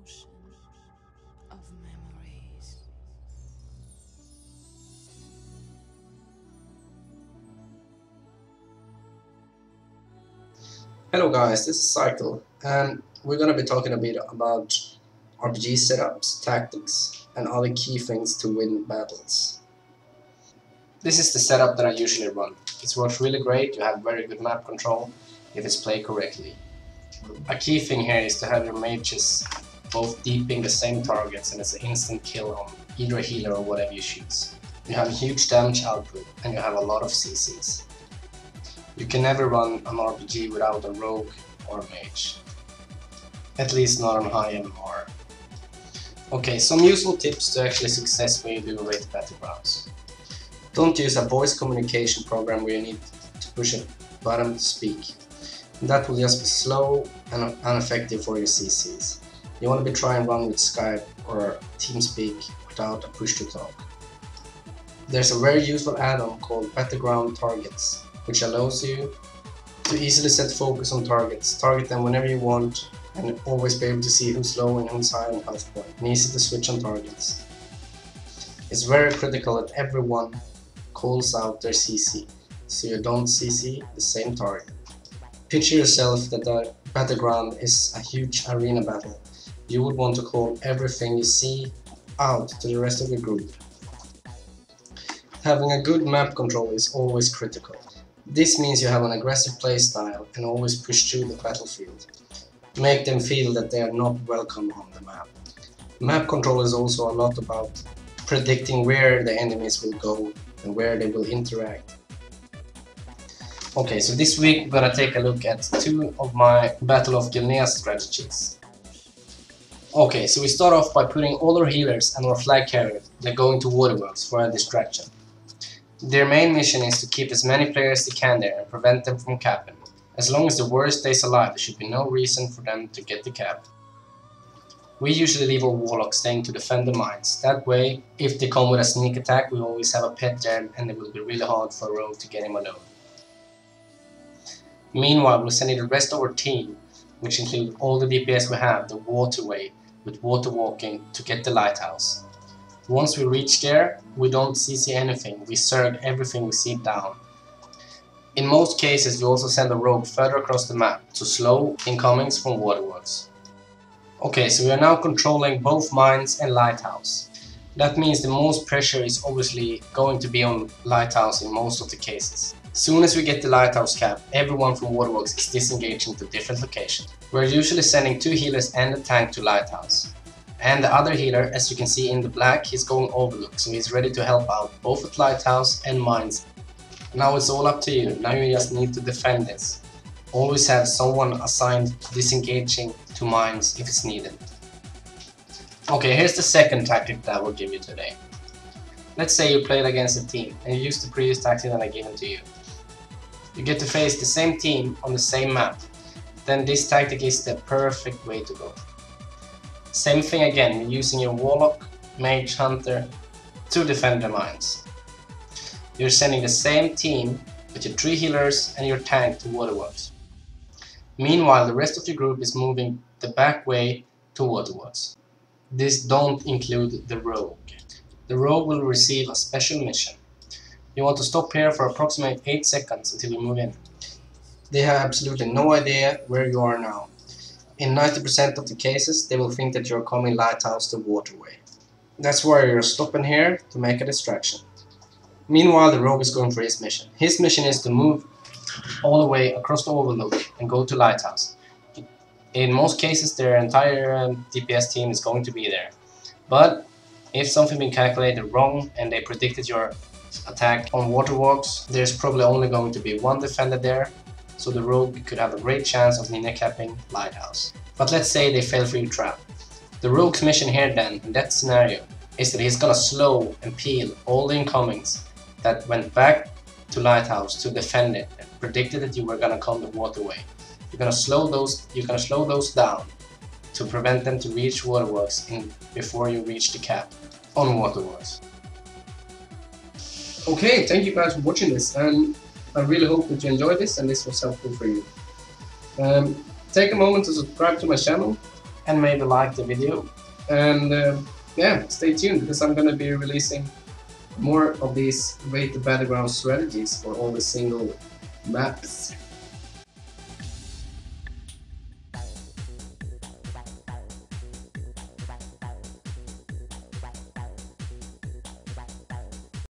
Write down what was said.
ocean of memories. Hello guys, this is Cycle, and we're gonna be talking a bit about RBG setups, tactics, and other key things to win battles. This is the setup that I usually run. It works really great, you have very good map control if it's played correctly. A key thing here is to have your mages both deeping the same targets and it's an instant kill on either a healer or whatever you shoot. You have huge damage output and you have a lot of CCs. You can never run an RPG without a rogue or a mage. At least not on high MMR. Okay, some useful tips to actually success when you do rated battlegrounds. Don't use a voice communication program where you need to push a button to speak. That will just be slow and ineffective for your CCs. You want to be trying to run with Skype or TeamSpeak without a push to talk. There's a very useful add-on called Battleground Targets, which allows you to easily set focus on targets, target them whenever you want, and always be able to see who's low and who's high on health point, and easy to switch on targets. It's very critical that everyone calls out their CC, so you don't CC the same target. Picture yourself that the battleground is a huge arena battle. You would want to call everything you see out to the rest of the group. Having a good map control is always critical. This means you have an aggressive playstyle and always push through the battlefield. Make them feel that they are not welcome on the map. Map control is also a lot about predicting where the enemies will go and where they will interact. Okay, so this week we're gonna take a look at two of my Battle of Gilneas strategies. Okay, so we start off by putting all our healers and our flag carriers that go into waterworks for a distraction. Their main mission is to keep as many players as they can there and prevent them from capping. As long as the warrior stays alive, there should be no reason for them to get the cap. We usually leave our warlock staying to defend the mines. That way, if they come with a sneak attack, we always have a pet there and it will be really hard for a rogue to get him alone. Meanwhile, we're sending the rest of our team, which include all the DPS we have, the waterway with water walking to get the lighthouse. Once we reach there, we don't CC anything, we surge everything we see down. In most cases, we also send a rogue further across the map to slow incomings from waterworks. Okay, so we are now controlling both mines and lighthouse. That means the most pressure is obviously going to be on lighthouse in most of the cases. Soon as we get the lighthouse cap, everyone from waterworks is disengaging to different locations. We're usually sending two healers and a tank to lighthouse. And the other healer, as you can see in the black, he's going overlook, so he's ready to help out both at lighthouse and mines. Now it's all up to you, now you just need to defend this. Always have someone assigned disengaging to mines if it's needed. Okay, here's the second tactic that I will give you today. Let's say you played against a team and you use the previous tactic that I gave to you. You get to face the same team on the same map. Then this tactic is the perfect way to go. Same thing again, you're using your warlock, mage, hunter to defend the mines. You're sending the same team with your 3 healers and your tank to waterworks. Meanwhile, the rest of your group is moving the back way to waterworks. This don't include the rogue. The rogue will receive a special mission. You want to stop here for approximately 8 seconds until you move in. They have absolutely no idea where you are now. In 90% of the cases, they will think that you're coming lighthouse to waterway. That's why you're stopping here to make a distraction. Meanwhile, the rogue is going for his mission. His mission is to move all the way across the overlook and go to lighthouse. In most cases, their entire DPS team is going to be there. But if something been calculated wrong and they predicted your attack on waterworks, there's probably only going to be one defender there, so the rogue could have a great chance of Nina capping lighthouse. But let's say they fell for your trap. The rogue's mission here then, in that scenario, is that he's gonna slow and peel all the incomings that went back to lighthouse to defend it and predicted that you were gonna come the waterway. You're gonna slow those down to prevent them to reach waterworks before you reach the cap on waterworks. Okay, thank you guys for watching this, and I really hope that you enjoyed this and this was helpful for you. Take a moment to subscribe to my channel and maybe like the video. And yeah, stay tuned because I'm gonna be releasing more of these weighted battleground strategies for all the single maps.